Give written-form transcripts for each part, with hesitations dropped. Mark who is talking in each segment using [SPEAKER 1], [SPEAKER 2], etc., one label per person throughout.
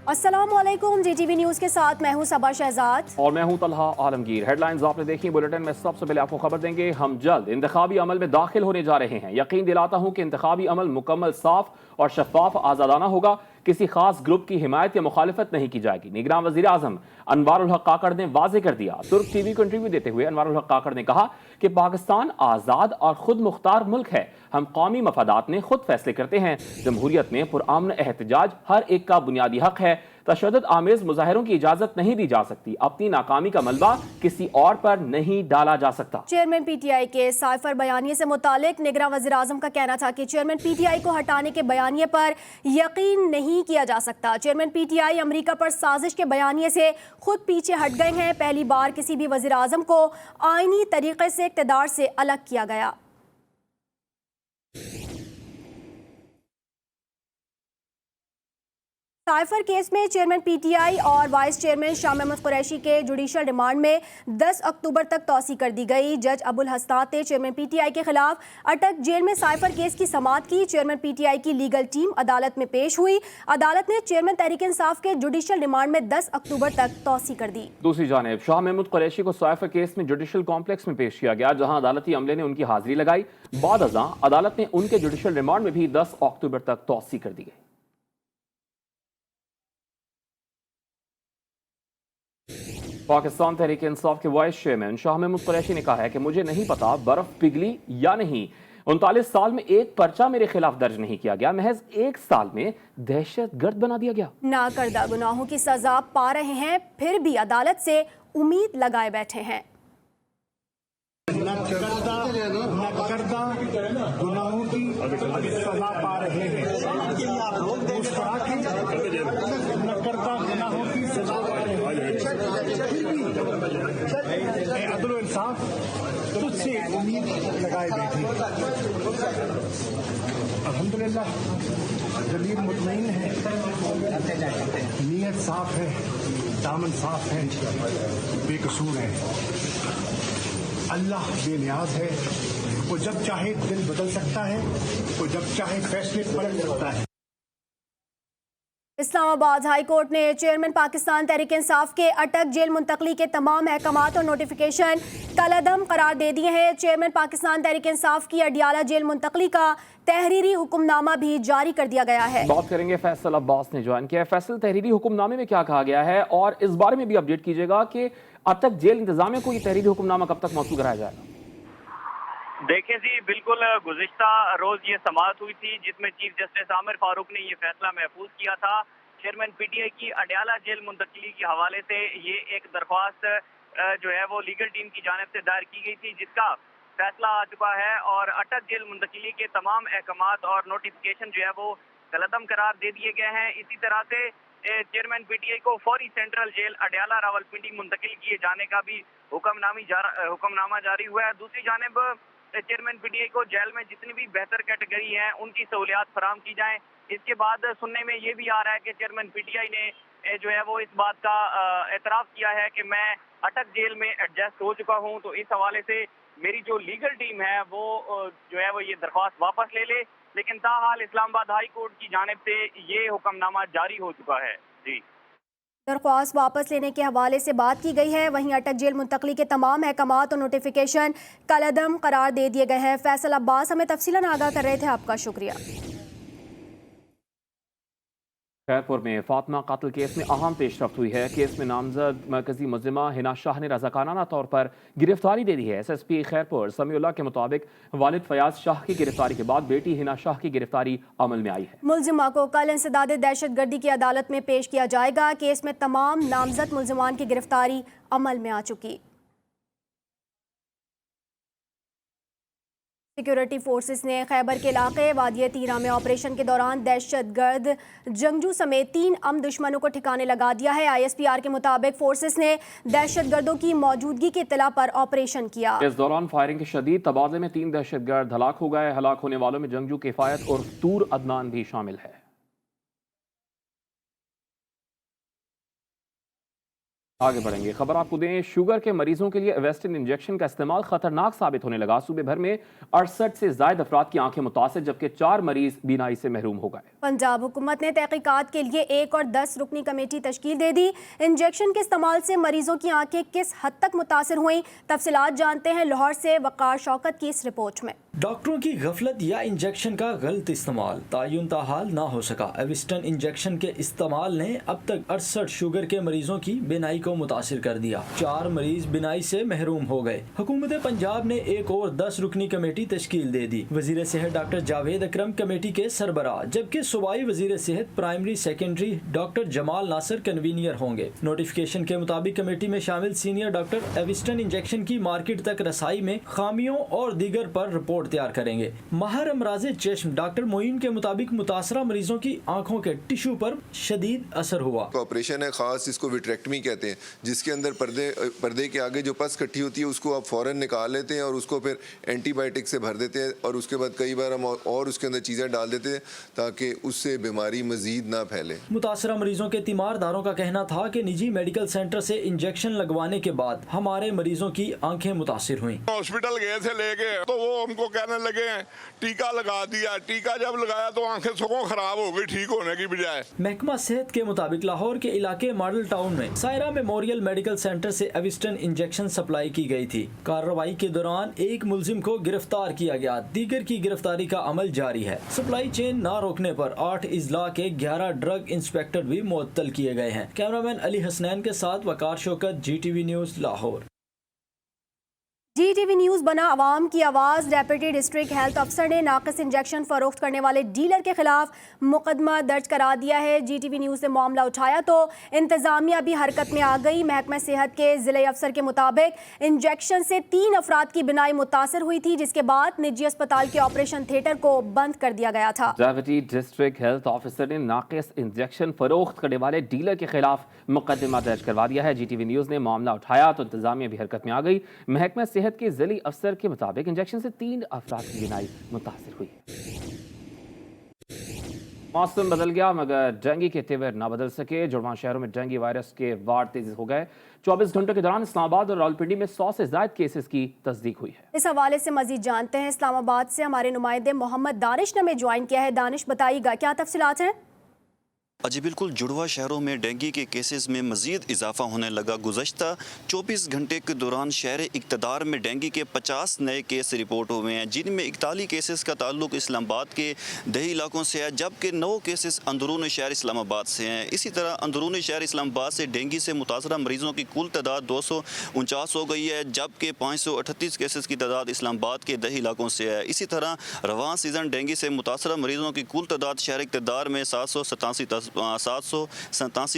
[SPEAKER 1] अस्सलामुअलैकुम, जीटीवी न्यूज़ के साथ मैं हूं सबा शहजाद
[SPEAKER 2] और मैं हूं तलहा आलमगीर। हेडलाइंस आपने देखी, बुलेटिन में सबसे पहले आपको खबर देंगे। हम जल्द इंतखाबी अमल में दाखिल होने जा रहे हैं। यकीन दिलाता हूं कि इंतखाबी अमल मुकम्मल साफ और शफाफ आज़ादाना होगा। किसी खास ग्रुप की हिमायत या मुखालिफत नहीं की जाएगी। निगरान वज़ीर आज़म अनवार उल हक काकड़ ने वाजे कर दिया। तुर्क टीवी को इंटरव्यू देते हुए अनवार उल हक काकड़ ने कहा कि पाकिस्तान आज़ाद और खुद मुख्तार मुल्क है। हम कौमी मफादात में खुद फैसले करते हैं। जमहूरियत में पुरअमन एहतजाज हर एक का बुनियादी हक है। तशद्दुद आमेज मुजाहिरों की इजाजत नहीं दी जा सकती। अपनी नाकामी का मलबा किसी और पर नहीं डाला जा सकता।
[SPEAKER 1] चेयरमैन पीटीआई के साइफर बयानिए से मुतालिक निगरान वज़ीर आज़म का कहना था कि चेयरमैन पीटीआई को हटाने के बयानिए पर यकीन नहीं किया जा सकता। चेयरमैन पीटीआई अमेरिका पर साजिश के बयानिए से खुद पीछे हट गए हैं। पहली बार किसी भी वज़ीर आज़म को आईनी तरीके से इक़्तिदार से अलग किया गया। साइफर केस में चेयरमैन पीटीआई और वाइस चेयरमैन शाह महमूद कुरैशी के जुडिशल रिमांड में 10 अक्टूबर तक तौसी कर दी गई। जज अबुल हसनात ने चेयरमैन पीटीआई के खिलाफ अटक जेल में साइफर केस की समाअत की। चेयरमैन पीटीआई की लीगल टीम अदालत में पेश हुई। अदालत ने चेयरमैन तहरीक इंसाफ के जुडिशल रिमांड में 10 अक्टूबर तक तौसी कर दी।
[SPEAKER 2] दूसरी जानिब शाह महमूद कुरैशी को साइफर केस में जुडिशल कॉम्प्लेक्स में पेश किया गया, जहां अदालती अमले ने उनकी हाजिरी लगाई। बाद अज़ां अदालत ने उनके जुडिशल रिमांड में भी 10 अक्टूबर तक तौसी कर दी गई। पाकिस्तान तहरीक इंसाफ के वाइस चेयरमैन शाह महमूद कुरैशी ने कहा है कि मुझे नहीं पता बर्फ पिघली या नहीं। 39 साल में एक पर्चा मेरे खिलाफ दर्ज नहीं किया गया। महज एक साल में दहशत गर्द बना दिया गया।
[SPEAKER 1] नाकर्दा गुनाहों की सजा पा रहे हैं, फिर भी अदालत से उम्मीद लगाए बैठे हैं।
[SPEAKER 3] गुनाहों की सजा पा रहे हैं, गुनाहों की सजा पा रहे हैं। अदल व इंसाफ तुझसे उम्मीद लगाए बैठे। अल्हम्दुलिल्लाह जलील मुतमईन है, नीयत साफ है, दामन साफ है, बेकसूर है। अल्लाह बेनियाज है। वो जब चाहे दिल बदल सकता है, वो जब चाहे फैसले पलट सकता है।
[SPEAKER 1] इस्लामाबाद हाई कोर्ट ने चेयरमैन पाकिस्तान तहरीक इंसाफ के अटक जेल मुंतकली के तमाम अहकामात और नोटिफिकेशन कलअदम करार दे दिए हैं। चेयरमैन पाकिस्तान तहरीक इंसाफ की अडियाला जेल मुंतकली का तहरीरी हुक्मनामा भी जारी कर दिया गया है।
[SPEAKER 2] बात करेंगे फैसल अब्बास ने ज्वाइन किया है। फैसल, तहरीरी हुक्मनामे में क्या कहा गया है और इस बारे में भी अपडेट कीजिएगा कि अटक जेल इंतजामिया को ये तहरीरी हुक्मनामा कब तक मौसूल कराया जाएगा?
[SPEAKER 4] देखें जी, बिल्कुल गुज़िश्ता रोज ये समाअत हुई थी जिसमें चीफ जस्टिस आमिर फारूक ने ये फैसला महफूज किया था। चेयरमैन पीटीआई की अडियाला जेल मुंतकली के हवाले से ये एक दरख्वास्त जो है वो लीगल टीम की जानिब से दायर की गई थी, जिसका फैसला आ चुका है और अटक जेल मुंतकली के तमाम अहकामात और नोटिफिकेशन जो है वो कलअदम करार दे दिए गए हैं। इसी तरह से चेयरमैन पीटीआई को फौरी सेंट्रल जेल अडियाला रावलपिंडी मुंतकिल किए जाने का भी हुक्मनामा जारी हुआ है। दूसरी जानिब चेयरमैन पीटीआई को जेल में जितनी भी बेहतर कैटेगरी हैं उनकी सहूलियात फराम की जाएं। इसके बाद सुनने में ये भी आ रहा है कि चेयरमैन पीटीआई ने जो है वो इस बात का एतराफ़ किया है कि मैं अटक जेल में एडजस्ट हो चुका हूँ, तो इस हवाले से मेरी जो लीगल टीम है वो जो है वो ये दरख्वास्त वापस ले ले। लेकिन ताहाल इस्लामाबाद हाई कोर्ट की जानिब से ये हुक्मनामा जारी हो चुका है। जी,
[SPEAKER 1] दरख्वास्त वापस लेने के हवाले से बात की गई है। वहीं अटक जेल मुंतकली के तमाम अहकामात और नोटिफिकेशन कलअदम करार दे दिए गए हैं। फैसल अब्बास हमें तफसीलन आगाह कर रहे थे, आपका शुक्रिया।
[SPEAKER 2] खैरपुर में फातिमा कातिल केस में अहम पेशरफ्त हुई है। केस में नामजद मरकजी मुल्जिमा हिना शाह ने रज़ाकाराना तौर पर गिरफ्तारी दे दी है। SSP खैरपुर समीउल्लाह के मुताबिक वालिद फयाज शाह की गिरफ्तारी के बाद बेटी हिना शाह की गिरफ्तारी अमल में आई है।
[SPEAKER 1] मुल्जिमा को कल इंसदाद दहशतगर्दी की अदालत में पेश किया जाएगा। केस में तमाम नामजद मुल्जिमान की गिरफ्तारी अमल में आ चुकी। सिक्योरिटी फोर्सेस ने खैबर के इलाके वादिया तीरा में ऑपरेशन के दौरान दहशतगर्द जंगजू समेत 3 अम दुश्मनों को ठिकाने लगा दिया है। ISPR के मुताबिक फोर्सेस ने दहशतगर्दों की मौजूदगी की इत्तला पर ऑपरेशन किया।
[SPEAKER 2] इस दौरान फायरिंग के शदीद तबादले में 3 दहशतगर्द हलाक हो गए। हलाक होने वालों में जंगजू किफायत और तूर अदनान भी शामिल है। आगे बढ़ेंगे। खबर आपको दें, शुगर के मरीजों के लिए एवेस्टिन इंजेक्शन का इस्तेमाल खतरनाक साबित होने लगा। सूबे भर में 68 से ज्यादा अफराद की आंखें मुतासर, जबकि 4 मरीज बीनाई से महरूम हो गए।
[SPEAKER 1] पंजाब हुकूमत ने तहकीकात के लिए 1 और 10 रुकनी कमेटी तश्कील दे दी। इंजेक्शन के इस्तेमाल से मरीजों की आंखें किस हद तक मुतासर हुई, तफसीलात जानते हैं लाहौर से वकार शौकत की इस रिपोर्ट में।
[SPEAKER 5] डॉक्टरों की गफलत या इंजेक्शन का गलत इस्तेमाल तायुन ताहाल ना हो सका। एविस्टन इंजेक्शन के इस्तेमाल ने अब तक 68 शुगर के मरीजों की बिनाई को मुतासिर कर दिया। 4 मरीज बिनाई से महरूम हो गए। हुकूमत पंजाब ने 1 और 10 रुकनी कमेटी तश्कील दे दी। वजीर सेहत डॉक्टर जावेद अकरम कमेटी के सरबराह, जबकि सूबाई वजीर सेहत primary secondary doctor Jamal Nasir convenor होंगे। नोटिफिकेशन के मुताबिक कमेटी में शामिल सीनियर डॉक्टर एविस्टन इंजेक्शन की मार्केट तक रसाई में खामियों और दीगर पर रिपोर्ट तैयार करेंगे। माहिर अमराज़े चश्म डॉक्टर मोइन के मुताबिक मुतासरा मरीजों की आंखों के टिश्यू पर शदीद असर हुआ।
[SPEAKER 6] ऑपरेशन है खास, जिसको विट्रेक्टमी कहते हैं, जिसके अंदर पर्दे के आगे जो पस इकट्ठी होती है उसको आप फौरन निकाल लेते हैं और उसको फिर एंटीबायोटिक से भर देते हैं और उसके बाद कई बार हम और उसके अंदर चीज़ें डाल देते हैं ताकि उससे बीमारी मजीद ना फैले।
[SPEAKER 5] मुतासरा मरीजों के तीमारदारों का कहना था कि निजी मेडिकल सेंटर से इंजेक्शन लगवाने के बाद हमारे मरीजों की आंखें मुतासिर हुई।
[SPEAKER 7] हॉस्पिटल गए थे लेके तो वो हमको कहने लगे टीका लगा दिया। टीका जब लगाया तो आंखें सगों खराब हो गई ठीक होने की बजाय।
[SPEAKER 5] महकमा सेहत के मुताबिक लाहौर के इलाके मॉडल टाउन में सायरा मेमोरियल मेडिकल सेंटर से एविस्टन इंजेक्शन सप्लाई की गई थी। कार्रवाई के दौरान एक मुलजिम को गिरफ्तार किया गया। दीगर की गिरफ्तारी का अमल जारी है। सप्लाई चेन न रोकने पर 8 इजला के 11 ड्रग इंस्पेक्टर भी मुअत्तल किए गए हैं। कैमरामैन अली हसनैन के साथ Waqar Shaukat, GTV news Lahore.
[SPEAKER 1] GTV news बना अवाम की आवाज़। डेप्यूटी डिस्ट्रिक्ट हेल्थ अफसर ने नाक़िस इंजेक्शन फरोख्त करने वाले डीलर के खिलाफ मुकदमा दर्ज करा दिया है। GTV न्यूज़ ने मामला उठाया तो इंतज़ामिया भी हरकत में आ गई। महकमा सेहत के ज़िले अफसर के मुताबिक इंजेक्शन से 3 अफराद की बिनाई मुतासर हुई थी, जिसके बाद निजी अस्पताल के ऑपरेशन थिएटर को बंद कर दिया गया था।
[SPEAKER 2] डेप्यूटी डिस्ट्रिक्ट हेल्थ ऑफिसर ने नाक़िस इंजेक्शन फरोख्त करने वाले डीलर के खिलाफ मुकदमा दर्ज करवा दिया है। GTV न्यूज़ ने मामला उठाया तो इंतज़ामिया भी हरकत में आ गई। महकमा सेहत के जिली अफसर के मुताबिक इंजेक्शन से 3 अफराद की बिनाई मुतासिर हुई है। मौसम बदल गया मगर डेंगू के तेवर ना बदल सके। जुड़वां शहरों में डेंगू वायरस के वार्ड तेजी हो गए। 24 घंटों के दौरान इस्लामाबाद और रावलपिंडी में 100 से ज्यादा केसेस की तस्दीक हुई है।
[SPEAKER 1] इस हवाले से मजीद जानते हैं। इस्लामाबाद से हमारे नुमाइंदे मोहम्मद दानिश ने हमें ज्वाइन किया है। दानिश, बताइएगा क्या तफसीलात हैं?
[SPEAKER 8] जी बिल्कुल, जुड़वा शहरों में डेंगू के केसेस में मज़ीद इजाफा होने लगा। गुज़श्ता 24 घंटे के दौरान शहर इक़्तिदार में डेंगू के 50 नए केस रिपोर्ट हुए हैं, जिनमें 41 केसेस का ताल्लुक इस्लामाबाद के दही इलाकों से है, जबकि 9 केसेस अंदरून शहर इस्लामाबाद से हैं। इसी तरह अंदरून शहर इस्लामाबाद से डेंगू से मुतासरा मरीज़ों की कुल तादाद 249 हो गई है, जबकि 538 केसेस की तादाद इस्लामाबाद के दही इलाकों से है। इसी तरह रवां सीज़न डेंगू से मुतासरा मरीज़ों की कुल तादाद शहर इक़्तिदार में 787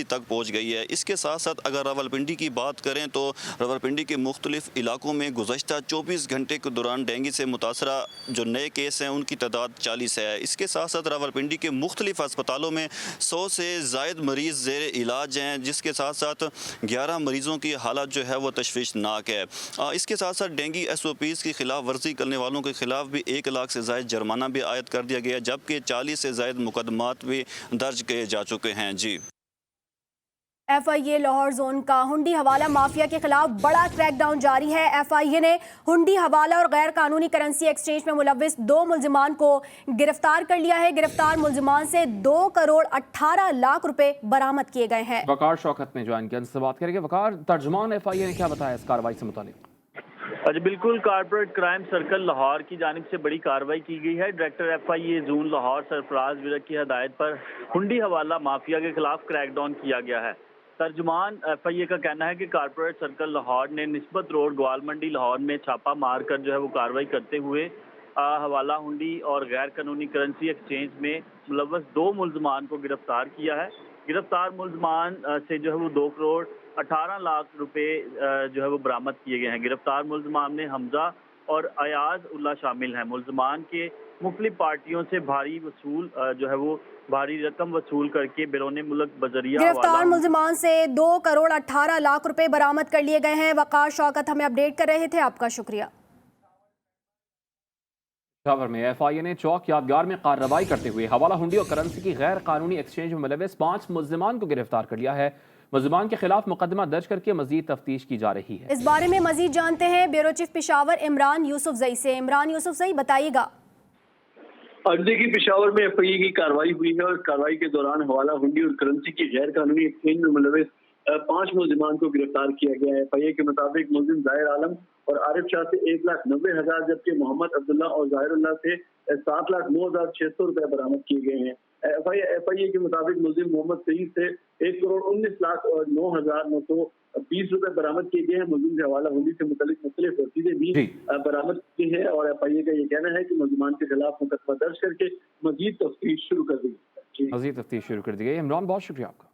[SPEAKER 8] तक पहुँच गई है। इसके साथ साथ अगर रावलपिंडी की बात करें तो रावलपिंडी के मुख्तलिफ इलाकों में गुज़श्ता 24 घंटे के दौरान डेंगू से मुतासरा जो नए केस हैं उनकी तादाद 40 है। इसके साथ साथ रावलपिंडी के मुख्तलिफ अस्पतालों में 100 से ज़ायद मरीज़ ज़ेर इलाज हैं, जिसके साथ साथ 11 मरीज़ों की हालत जो है वो तशवीशनाक है। इसके साथ साथ डेंगू SOPs की खिलाफ वर्जी करने वालों के खिलाफ भी 1 लाख से ज़ायद जुर्माना भी आयद कर दिया गया, जबकि 40 से ज़ायद मुकदमात भी दर्ज किए जा चुके हैं। जी,
[SPEAKER 1] FIA लाहौर जोन का हुंडी हवाला माफिया के खिलाफ बड़ा क्रैकडाउन जारी है। FIA ने हुंडी हवाला और गैर कानूनी करेंसी एक्सचेंज में मुलविस 2 मुलजिमान को गिरफ्तार कर लिया है। गिरफ्तार मुलजिमान से 2 करोड़ 18 लाख रुपए बरामद किए गए हैं।
[SPEAKER 2] वकार शौकत ने ज्वाइन किया, से बात करेंगे। वकार, तर्जुमान FIA ने क्या बताया इस कार्रवाई से मुतालिक?
[SPEAKER 4] जी बिल्कुल, कारपोरेट क्राइम सर्कल लाहौर की जानिब से बड़ी कार्रवाई की गई है। Director FIA zone Lahore Sarfaraz Virk की हदायत पर हुंडी हवाला माफिया के खिलाफ क्रैकडाउन किया गया है। तर्जुमान FIA का कहना है कि कारपोरेट सर्कल लाहौर ने निस्बत रोड ग्वाल मंडी लाहौर में छापा मारकर जो है वो कार्रवाई करते हुए हवाला हुंडी और गैर कानूनी करेंसी एक्सचेंज में मुलव्वस 2 मुलजमान को गिरफ्तार किया है। गिरफ्तार मुलजमान से जो है वो 2 करोड़ 18 लाख रुपए जो है वो बरामद किए गए हैं। गिरफ्तार मुलजमान में हमजा और अयाज उल्ला शामिल हैं। मुलजमान के मुख्तलिफ पार्टियों से भारी रकम वसूल करके बैरून मुल्क बजरिया
[SPEAKER 1] गिरफ्तार मुलजमान से 2 करोड़ 18 लाख रुपए बरामद कर लिए गए हैं। वकार शौकत हमें अपडेट कर रहे थे, आपका शुक्रिया।
[SPEAKER 2] खबर में FIA ने चौक यादगार में कार्रवाई करते हुए हवाला हुंडी और करेंसी की गैर कानूनी एक्सचेंज में मुलविस 5 मुलजिमान को गिरफ्तार कर लिया है। मुलजिमान के खिलाफ मुकदमा दर्ज करके मजीद तफ्तीश की जा रही है।
[SPEAKER 1] इस बारे में मजीद जानते हैं ब्यूरो चीफ पेशावर इमरान यूसुफजई से। इमरान यूसुफजई, बताइएगा।
[SPEAKER 9] आज देखिए, पेशावर में एफआईए की कार्रवाई हुई है और कार्रवाई के दौरान हवाला हुंडी और करेंसी की गैर कानूनी एक्सचेंज में मुलविस 5 मुलजिमान को गिरफ्तार किया गया है। एफआईए के मुताबिक मुलजिम जाहिर आलम और आरिफ शाह से 1,90,000 जबकि मोहम्मद अब्दुल्ला और जाहिरुल्लाह से 7,09,600 रुपए बरामद किए गए हैं। एफआईए के मुताबिक मुलजिम मोहम्मद सईद से 1,19,09,920 रुपए बरामद किए गए हैं। मुलजिम से हवाला हुंडी से मुतालिक मुख्तलिफ रसीदें भी बरामद की है और एफआईए का ये कहना है कि मुलजिमान के खिलाफ मुकदमा दर्ज करके मजीद तफ्तीश शुरू कर दी है।
[SPEAKER 2] मजीद तफ्तीश शुरू कर दी गई। इमरान, बहुत शुक्रिया आपका।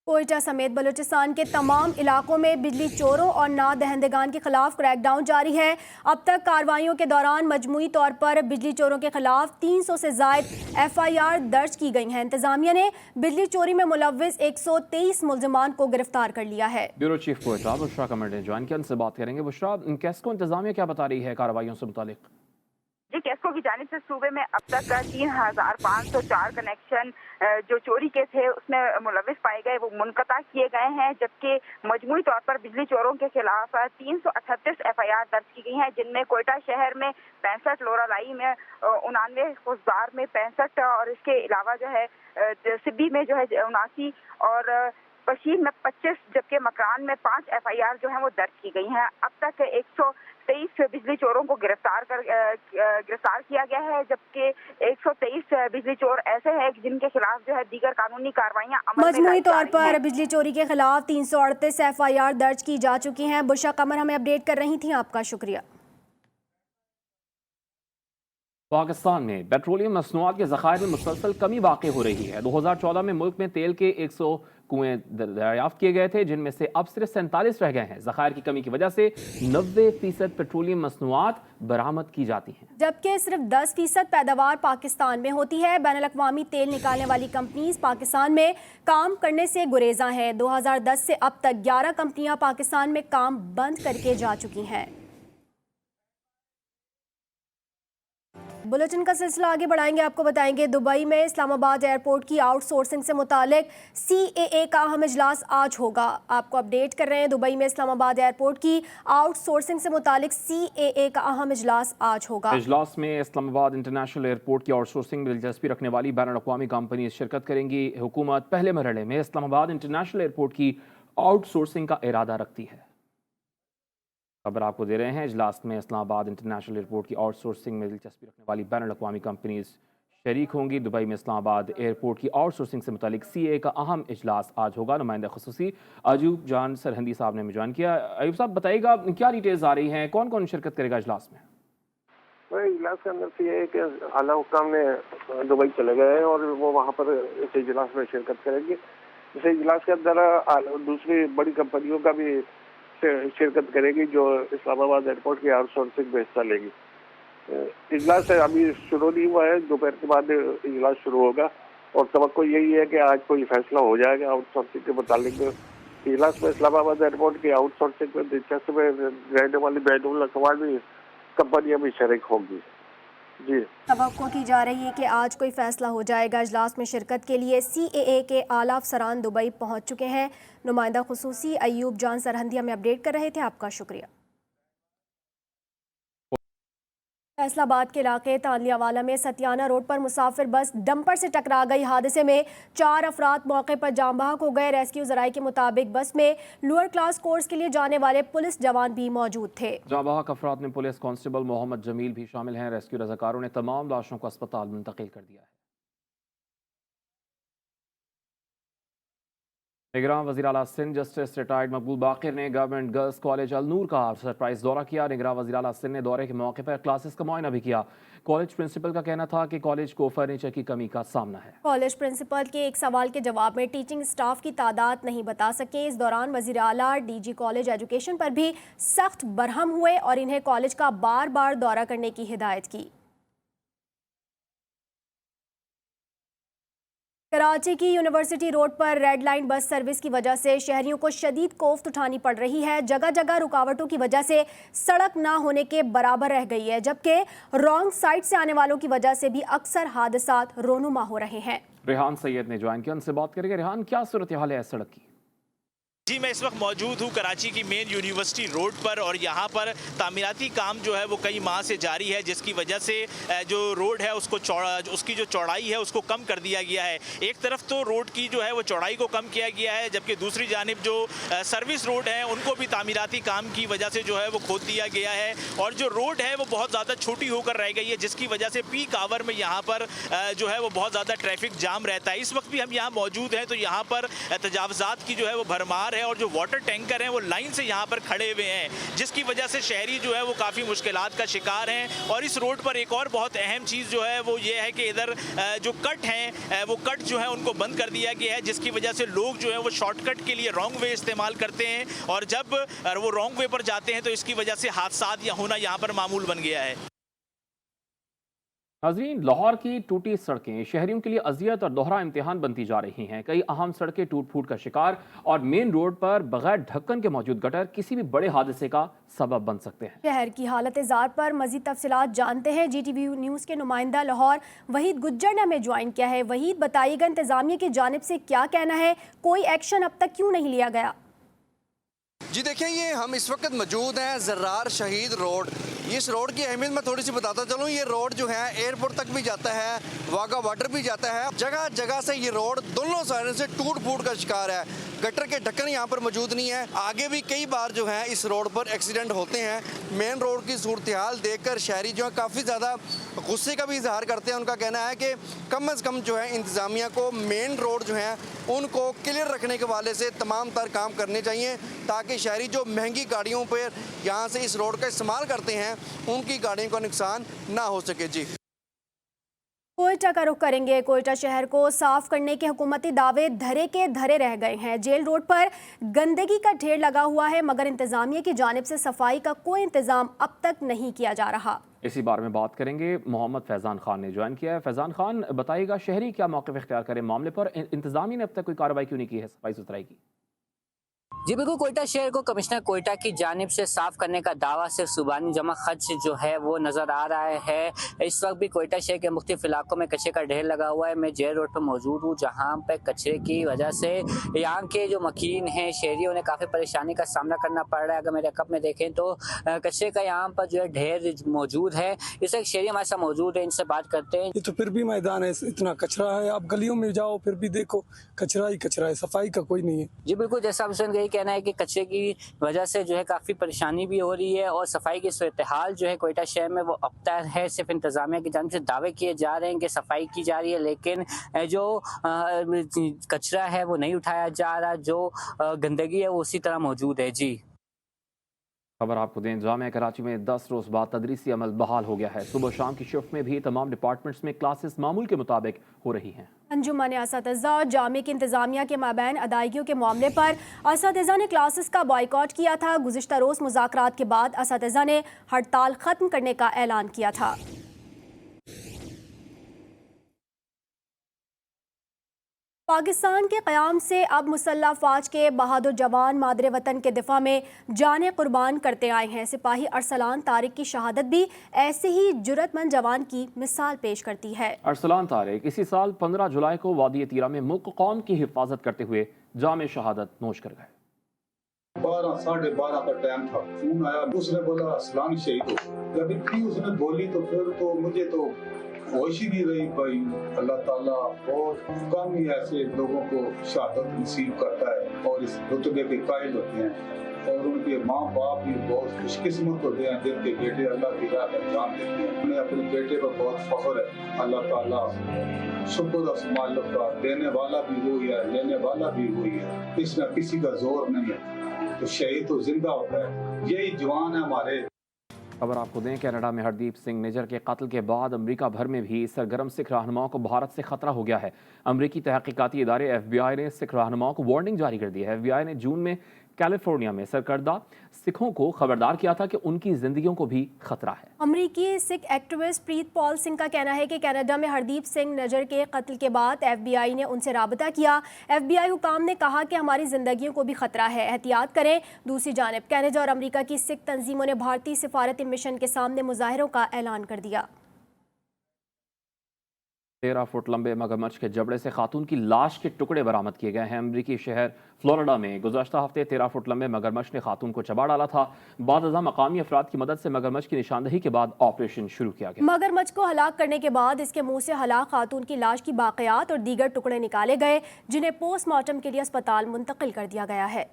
[SPEAKER 1] कोयटा समेत बलूचिस्तान के तमाम इलाकों में बिजली चोरों और नादहंदगान के खिलाफ क्रैकडाउन जारी है। अब तक कार्रवाइयों के दौरान मजमूई तौर पर बिजली चोरों के खिलाफ 300 से जायद एफआईआर दर्ज की गई हैं। इंतजामिया ने बिजली चोरी में मुलव्विस 123 मुलजिमान को गिरफ्तार कर लिया है।
[SPEAKER 2] ब्यूरो चीफ कोयटा बुशरा कमर ने ज्वाइन किया, उनसे बात करेंगे। बुशरा, कैस्को इंतजामिया क्या बता रही है कार्रवाइयों से मुतालिक?
[SPEAKER 10] जी, कैस्को की जानिब से सूबे में अब तक 3,504 कनेक्शन जो चोरी के थे उसमें मुलविस पाए गए वो मुनक़ता किए गए हैं, जबकि मजमूई तौर पर बिजली चोरों के खिलाफ 338 एफआईआर दर्ज की गई हैं, जिनमें कोयटा शहर में 65, लोरालाई में 99, खुशदार में 65 और इसके अलावा जो है सिब्बी में जो है 79 और पशीर में 25 जबकि मकान में 5 एफआईआर जो है वो दर्ज की गई हैं। अब तक 123 बिजली चोरों को गिरफ्तार किया गया है, जबकि 123 बिजली चोर ऐसे हैं जिनके खिलाफ जो है दीगर कानूनी कार्रवाइयां
[SPEAKER 1] मजमूई तौर पर बिजली चोरी के खिलाफ 338 एफआईआर दर्ज की जा चुकी हैं। बुशरा कमर हमें अपडेट कर रही थी, आपका शुक्रिया।
[SPEAKER 2] पाकिस्तान में पेट्रोलियम मसनूआत के ज़खायर में मुसलसल कमी वाक़ई हो रही है। 2014 में मुल्क में तेल के 100 कुएं दरियाफ्त किए गए थे, जिनमें से अब सिर्फ 47 रह गए हैं। ज़खायर की कमी की वजह से 90% पेट्रोलियम मसनूआत बरामद की जाती हैं,
[SPEAKER 1] जबकि सिर्फ 10% पैदावार पाकिस्तान में होती है। बैनुल-अक़वामी तेल निकालने वाली कंपनीज पाकिस्तान में काम करने से गुरेजा हैं। 2010 से अब तक 11 कंपनियां पाकिस्तान में काम बंद करके जा चुकी हैं। बुलेटिन का सिलसिला आगे बढ़ाएंगे। आपको बताएंगे दुबई में इस्लामाबाद एयरपोर्ट की आउटसोर्सिंग से मुतालिक CAA का अहम इजलास आज होगा। आपको अपडेट कर रहे हैं, दुबई में इस्लामाबाद एयरपोर्ट की आउटसोर्सिंग से मुतालिक CAA का अहम इजलास आज होगा।
[SPEAKER 2] इजलास में इस्लामाबाद इंटरनेशनल एयरपोर्ट की आउटसोर्सिंग में दिलचस्पी रखने वाली बैनुल-अक़वामी कंपनी शिरकत करेंगी। हुकूमत पहले मरहले में इस्लामाबाद इंटरनेशनल एयरपोर्ट की आउटसोर्सिंग का इरादा रखती है। खबर आपको दे रहे हैं, इजलास में इस्लामाबाद इंटरनेशनल एयरपोर्ट की आउटसोर्सिंग में दिलचस्पी रखने वाली बैनुल-अक़वामी कंपनीज शरीक होंगी। दुबई में इस्लामाबाद एयरपोर्ट की आउटसोर्सिंग से मुतालिक CAA का अहम इजलास आज होगा। नुमाइंदा खुसूसी अयूब जान सरहंदी साहब ने हमें ज्वाइन किया। अयूब साहब, बताइएगा क्या डिटेल्स आ रही हैं, कौन कौन शिरकत करेगा इजलास में?
[SPEAKER 11] इजलास के अंदर CAA के आला हुक्काम ने दुबई चले गए हैं और वो वहाँ पर इस इजलास में शिरकत करेंगे। इस इजलास के अंदर दूसरी बड़ी कंपनियों का भी शिरकत करेगी जो इस्लामाबाद एयरपोर्ट की आउटसोर्सिंग में हिस्सा लेगी। इजलास अभी शुरू नहीं हुआ है, दोपहर के बाद इजलास शुरू होगा और तवक्को यही है कि आज कोई फैसला हो जाएगा आउटसोर्सिंग के मुतालिक। इजलास में इस्लामाबाद एयरपोर्ट की आउटसोर्सिंग में दिलचस्पी रहने वाली बैनुल-अक़वामी कंपनियां भी शरीक होंगी। जी,
[SPEAKER 1] तवक्को की जा रही है कि आज कोई फैसला हो जाएगा। इजलास में शिरकत के लिए CAA के आला अफसरान दुबई पहुंच चुके हैं। नुमाइंदा खुसूसी अयूब जान सरहंदी हमें अपडेट कर रहे थे, आपका शुक्रिया। फैसलाबाद के इलाके तालियावाला में सतियाना रोड पर मुसाफिर बस डंपर से टकरा गई। हादसे में 4 अफराद मौके पर जाम बहक हो गए। रेस्क्यू जराये के मुताबिक बस में लोअर क्लास कोर्स के लिए जाने वाले पुलिस जवान भी मौजूद थे।
[SPEAKER 2] जाम बहक अफराद में पुलिस कांस्टेबल मोहम्मद जमील भी शामिल हैं। रेस्क्यू रजाकारों ने तमाम लाशों को अस्पताल मुंतकिल कर दिया है। निगरान वज़ीर आला सिंध जस्टिस रिटायर्ड मकबूल बाक़िर ने गवर्नमेंट गर्ल्स कॉलेज अलनूर का सरप्राइज दौरा किया। निगरान वज़ीर आला सिंध ने दौरे के मौके पर क्लासेस का मुआयना भी किया। कॉलेज प्रिंसिपल का कहना था कि कॉलेज को फर्नीचर की कमी का सामना है।
[SPEAKER 1] कॉलेज प्रिंसिपल के एक सवाल के जवाब में टीचिंग स्टाफ की तादाद नहीं बता सके। इस दौरान वज़ीर आला DG कॉलेज एजुकेशन पर भी सख्त बरहम हुए और इन्हें कॉलेज का बार बार दौरा करने की हिदायत की। कराची की यूनिवर्सिटी रोड पर रेड लाइन बस सर्विस की वजह से शहरियों को शदीद कोफ्त उठानी पड़ रही है। जगह जगह रुकावटों की वजह से सड़क ना होने के बराबर रह गई है, जबकि रॉन्ग साइड से आने वालों की वजह से भी अक्सर हादसात रोनुमा हो रहे हैं।
[SPEAKER 2] रेहान सैयद ने ज्वाइन किया, उनसे बात करेंगे। रेहान, क्या सूरत हाल है सड़क की?
[SPEAKER 12] जी, मैं इस वक्त मौजूद हूँ कराची की मेन यूनिवर्सिटी रोड पर और यहाँ पर तामीराती काम जो है वो कई माह से जारी है, जिसकी वजह से जो रोड है उसकी जो चौड़ाई है उसको कम कर दिया गया है। एक तरफ तो रोड की जो है वो चौड़ाई को कम किया गया है, जबकि दूसरी जानिब जो सर्विस रोड है उनको भी तामीराती काम की वजह से जो है वो खोद दिया गया है और जो रोड है वो बहुत ज़्यादा छोटी होकर रह गई है, जिसकी वजह से पीक आवर में यहाँ पर जो है वो बहुत ज़्यादा ट्रैफिक जाम रहता है। इस वक्त भी हम यहाँ मौजूद हैं तो यहाँ पर तजावज़ात की जो है वो भरमार है और जो वाटर टैंकर हैं वो लाइन से यहाँ पर खड़े हुए हैं, जिसकी वजह से शहरी जो है वो काफ़ी मुश्किलात का शिकार हैं। और इस रोड पर एक और बहुत अहम चीज़ जो है वो ये है कि इधर जो कट हैं वो कट जो है उनको बंद कर दिया गया है, जिसकी वजह से लोग जो है वो शॉर्टकट के लिए रॉन्ग वे इस्तेमाल करते हैं और जब वो रॉन्ग वे पर जाते हैं तो इसकी वजह से हादसात होना यहाँ पर मामूल बन गया है।
[SPEAKER 2] नाज़रीन, लाहौर की टूटी सड़कें शहरियों के लिए अजियत और दोहरा इम्तिहान बनती जा रही हैं। कई अहम सड़कें टूट फूट का शिकार और मेन रोड पर बगैर ढक्कन के मौजूद गटर किसी भी बड़े हादसे का सबब बन सकते हैं।
[SPEAKER 1] शहर की हालत ज़ार पर मज़ीद तफसीलात जानते हैं। GTV न्यूज़ के नुमाइंदा लाहौर वहीद गुज्जर ने हमें ज्वाइन किया है। वहीद, बताइएगा इंतज़ामिया की जानिब से क्या कहना है, कोई एक्शन अब तक क्यों नहीं लिया गया?
[SPEAKER 13] जी देखिए, ये हम इस वक्त मौजूद हैं ज़र्रार शहीद रोड। इस रोड की अहमियत मैं थोड़ी सी बताता चलूँ। ये रोड जो है एयरपोर्ट तक भी जाता है, वाघा बॉर्डर भी जाता है। जगह जगह से ये रोड दोनों साइड से टूट फूट का शिकार है। गटर के ढक्कन यहाँ पर मौजूद नहीं है। आगे भी कई बार जो है इस रोड पर एक्सीडेंट होते हैं। मेन रोड की सूरत हाल देखकर शहरी जो है काफ़ी ज़्यादा गुस्से का भी इजहार करते हैं। उनका कहना है कि कम अज़ कम जो है इंतज़ामिया को मेन रोड जो है उनको क्लियर रखने के वाले से तमाम तर काम करने चाहिए, ताकि शहरी जो महंगी गाड़ियों पर यहाँ से इस रोड का इस्तेमाल करते हैं उनकी गाड़ियों का नुकसान ना हो सके। जी,
[SPEAKER 1] कोयटा का रुख करेंगे। कोयटा शहर को साफ करने के हुकूमती दावे धरे के धरे रह गए हैं। जेल रोड पर गंदगी का ढेर लगा हुआ है, मगर इंतजामिया की जानिब से सफाई का कोई इंतजाम अब तक नहीं किया जा रहा।
[SPEAKER 2] इसी बारे में बात करेंगे। मोहम्मद फैज़ान खान ने ज्वाइन किया है। फैज़ान खान, बताइएगा शहरी क्या मौक़िफ़ इख्तियार करें मामले पर? इंतजामिया ने अब तक कोई कार्रवाई क्यों नहीं की है सफाई सुथराई की?
[SPEAKER 14] जी बिल्कुल, कोयटा शहर को कमिश्नर कोयटा की जानिब से साफ करने का दावा सिर्फ जुबानी जमा खर्च जो है वो नज़र आ रहा है। इस वक्त भी कोयटा शहर के मुख्तलिफ इलाकों में कचरे का ढेर लगा हुआ है। मैं जेल रोड पर मौजूद हूँ, जहाँ पे कचरे की वजह से यहाँ के जो मकीन हैं शहरियों ने काफ़ी परेशानी का सामना करना पड़ रहा है। अगर मेरे कप में देखें तो कचरे का यहाँ पर जो है ढेर मौजूद है। इस एक शहरी हमारे साथ मौजूद है, इनसे बात करते हैं।
[SPEAKER 15] ये तो फिर भी मैदान है, इतना कचरा है, आप गलियों में जाओ फिर भी देखो कचरा ही कचरा है, सफाई का कोई नहीं है।
[SPEAKER 14] जी बिल्कुल, जैसा हुसैन यही कहना है कि कचरे की वजह से जो है काफ़ी परेशानी भी हो रही है और सफाई की सूरत हाल जो है कोयटा शहर में वो अबतर है। सिर्फ इंतजामिया की जानिब से दावे किए जा रहे हैं कि सफाई की जा रही है, लेकिन जो कचरा है वो नहीं उठाया जा रहा, जो गंदगी है वो उसी तरह मौजूद है। जी,
[SPEAKER 2] खबर आपको दें, जामिया कराची में 10 रोज़ बाद तदरीसी अमल बहाल हो गया है। सुबह शाम की शिफ्ट में भी तमाम डिपार्टमेंट्स में क्लासेस मामूल के मुताबिक हो रही हैं।
[SPEAKER 1] अंजुमन असातिज़ा और जामिया की इंतजामिया के माबैन अदायगियों के मामले पर असातिज़ा ने क्लासेस का बॉयकॉट किया था। गुज़िश्ता रोज़ मुज़ाकरात के बाद असातिज़ा ने हड़ताल ख़त्म करने का ऐलान किया था। पाकिस्तान के क़याम से अब मुसल्लह फ़ौज के बहादुर जवान मादरे वतन के दिफा में जाने कुर्बान करते आए हैं। सिपाही अरसलान तारिक की शहादत भी ऐसे ही जुर्रतमंद जवान की मिसाल पेश करती है।
[SPEAKER 2] अरसलान तारिक इसी साल 15 जुलाई को वादी तीरा में मुल्क कौम की हिफाजत करते हुए जामे शहादत नोश कर गए।
[SPEAKER 16] 12 साढ़े 12 का टाइम था, फोन आया, उसने बोला अरसलान शहीद हो। जब इतनी उसने बोली तो फिर तो मुझे तो होश ही नहीं रही भाई। अल्लाह ताला बहुत कम ही ऐसे लोगों को शहादत नसीब करता है और इस रुतबे के कायल होते हैं और उनके माँ बाप भी बहुत खुशकिस्मत होते हैं जिनके बेटे अल्लाह की राह पर जान देते हैं। उन्हें अपने बेटे पर बहुत फख्र है। अल्लाह ताला शुक्र मालिक का, देने वाला भी वही है, लेने वाला भी वही है, इसमें किसी का जोर नहीं है। तो शहीद तो जिंदा होता है, यही जवान है हमारे।
[SPEAKER 2] खबर आपको दें, कनाडा में हरदीप सिंह निजर के कत्ल के बाद अमेरिका भर में भी सरगर्म सिख रहनुमाओं को भारत से खतरा हो गया है। अमेरिकी तहकीकाती इदारे FBI ने सिख रहनुमाओं को वार्निंग जारी कर दी है। FBI ने जून में कैलिफोर्निया में सरकर्दा सिखों को खबरदार किया था कि उनकी जिंदगियों को भी खतरा है।
[SPEAKER 1] अमरीकी सिख एक्टिविस्ट प्रीत पॉल सिंह का कहना है कि कनाडा में हरदीप सिंह नजर के कत्ल के बाद FBI ने उनसे राबता किया। FBI हुकाम ने कहा कि हमारी जिंदगियों को भी खतरा है, एहतियात करें। दूसरी जानिब कनाडा और अमरीका की सिख तंजीमों ने भारतीय सिफारती मिशन के सामने मुजाहिरों का ऐलान कर दिया।
[SPEAKER 2] 13 फुट लंबे मगरमच्छ के जबड़े से खातून की लाश के टुकड़े बरामद किए गए हैं। अमरीकी शहर फ्लोरिडा में गुज़श्ता हफ्ते 13 फुट लंबे मगरमच्छ ने खातून को चबा डाला था। बाद मकामी अफराद की मदद से मगरमच्छ की निशानदही के बाद ऑपरेशन शुरू किया गया।
[SPEAKER 1] मगरमच्छ को हलाक करने के बाद इसके मुंह से हलाक खातून की लाश की बाक़ियात और दीगर टुकड़े निकाले गए, जिन्हें पोस्टमार्टम के लिए अस्पताल मुंतकिल कर दिया गया है।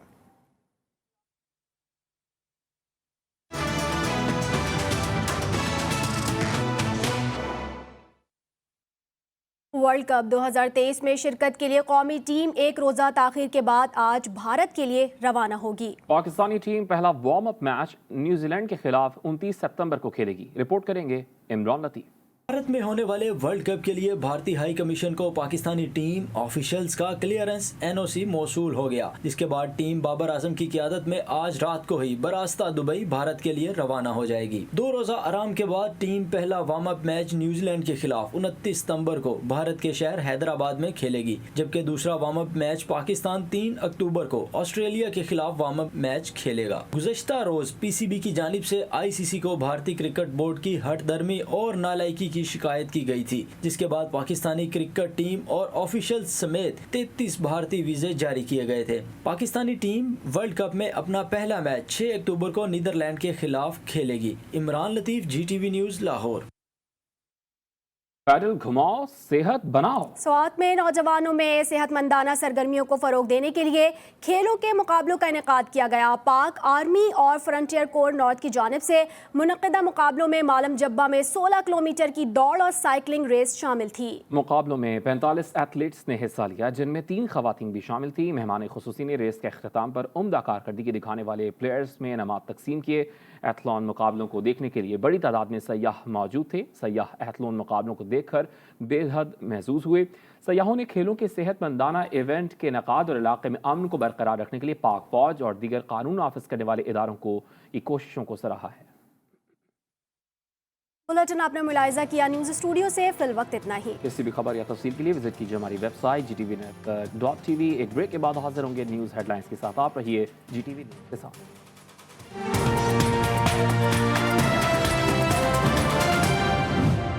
[SPEAKER 1] वर्ल्ड कप 2023 में शिरकत के लिए कौमी टीम एक रोज़ा ताख़ीर के बाद आज भारत के लिए रवाना होगी।
[SPEAKER 2] पाकिस्तानी टीम पहला वार्म अप मैच न्यूजीलैंड के खिलाफ 29 सितंबर को खेलेगी। रिपोर्ट करेंगे इमरान लतीफ़।
[SPEAKER 5] भारत में होने वाले वर्ल्ड कप के लिए भारतीय हाई कमीशन को पाकिस्तानी टीम ऑफिशियल्स का क्लियरेंस NOC मौसूल हो गया, जिसके बाद टीम बाबर आजम की क़यादत में आज रात को ही बरास्ता दुबई भारत के लिए रवाना हो जाएगी। 2 रोज़ा आराम के बाद टीम पहला वार्म अप मैच न्यूजीलैंड के खिलाफ 29 सितंबर को भारत के शहर हैदराबाद में खेलेगी, जबकि दूसरा वार्म अप मैच पाकिस्तान 3 अक्टूबर को ऑस्ट्रेलिया के खिलाफ वार्म अप मैच खेलेगा। गुज़श्ता रोज PCB की जानिब से ICC को भारतीय क्रिकेट बोर्ड की हठधर्मी और नालायकी की शिकायत की गई थी, जिसके बाद पाकिस्तानी क्रिकेट टीम और ऑफिशियल समेत 33 भारतीय वीजे जारी किए गए थे। पाकिस्तानी टीम वर्ल्ड कप में अपना पहला मैच 6 अक्टूबर को नीदरलैंड के खिलाफ खेलेगी। Imran Latif, GTV news, Lahore.
[SPEAKER 2] Pedal घुमाओ, सेहत बनाओ।
[SPEAKER 1] स्वात में नौजवानों में सेहतमंदाना सरगर्मियों को फ़रोग देने के लिए खेलों के मुकाबलों का इनेकाद किया गया। पाक आर्मी और फ्रंटियर कोर नॉर्थ की जानिब से मुनक़्क़िदा मुकाबलों में मालम जब्बा में 16 किलोमीटर की दौड़ और साइकिलिंग रेस शामिल थी।
[SPEAKER 2] मुकाबलों में 45 एथलीट्स ने हिस्सा लिया, जिनमें 3 खवातीन भी शामिल थी। मेहमान खुसूसी ने रेस के अख्ताम पर उम्दा कारकर्दगी दिखाने वाले प्लेयर्स में इनामात तकसीम किए। एथलॉन मुकाबलों को देखने के लिए बड़ी तादाद में सयाह मौजूद थे। सयाह एथलॉन मुकाबलों को देखकर बेहद महसूस हुए। सयाहों ने खेलों के सेहतमंदाना इवेंट के इनेकाद और इलाके में अमन को बरकरार रखने के लिए पाक फौज और दीगर कानून नाफिज करने वाले इदारों की कोशिशों को सराहा है।
[SPEAKER 1] बुलेटिन आपने मुलाहिजा किया। न्यूज़ स्टूडियो से फिल वक्त इतना ही।
[SPEAKER 2] किसी भी खबर या तफसील के लिए विजिट कीजिए हमारी वेबसाइट GTV.tv। एक ब्रेक के बाद हाजिर होंगे न्यूज़ हेडलाइंस के साथ। आप रहिए GTV न्यूज़ के साथ।